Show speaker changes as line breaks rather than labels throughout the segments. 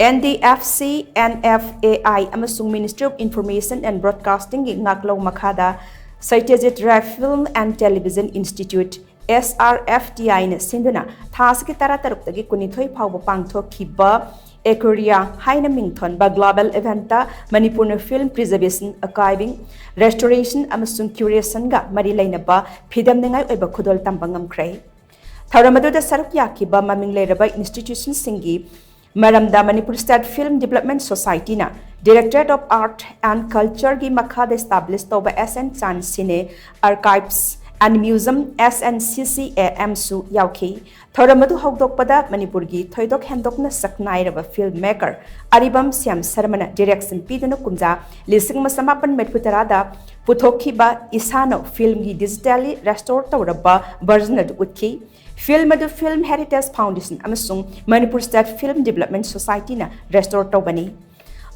NDFC-NFAI amasung Ministry of Information and Broadcasting gi ngaklou makhada Satyajit Film and Television Institute SRFTI na shinduna thasiki tarataruk tagi kunithoi phaoba pangthokhiba AECUREA haina mingthonba global event ta Manipur film preservation archiving restoration amasung curation ga mari leinaba phidamningai oiba Khudol Tamba Ngamkhre Tharamadu da saruk yakiba maming leiraba institution singi Maramda Manipur State Film Development Society na Directorate of Art and Culture gi makha established over SN Chan Cine Archives and Museum SNCCAM su yauki Thoramadu Hogdokpada Manipur gi Thoidok Hendokna Saknai raba filmmaker Aribam Siam Saramana direction Pidano Kumza Lising Masamapan Metputarada Pangthokhiba Isano film gi digitally restored Tauraba version at Utki Film Heritage Foundation amasung Manipur State Film Development Society na restore tobani.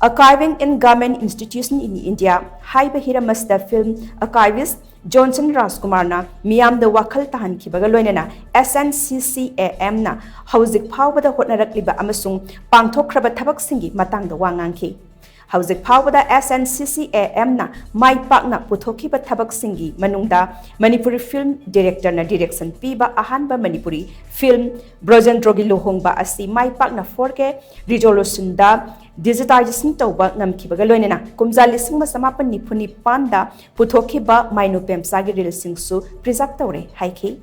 Archiving in government institution in India, High Bahira Master Film Archivist Johnson Raskumar na Miyam the Wakal Tahan Kibagaloina SNCCAM na Hauzik Phaoba Hotnarakliba amasung Pangthokhiba Tabak Singi Matang the Wanganki. Hauzik Phaoba SNCCAM na Mai Pakna Pangthokhiba Tabak Singi Manungda Manipuri Film Director na Direction Piba Ahanba Manipuri Film Brojan Drogi Lohongba Asi Mai Pakna 4K Resolution da Digitization Tauba Namkibaga Loinena Kumza Lising Masamapan Nipuni Panda Pangthokhiba Mainu Pemsagi Releasing Su Preserve Taure Haiki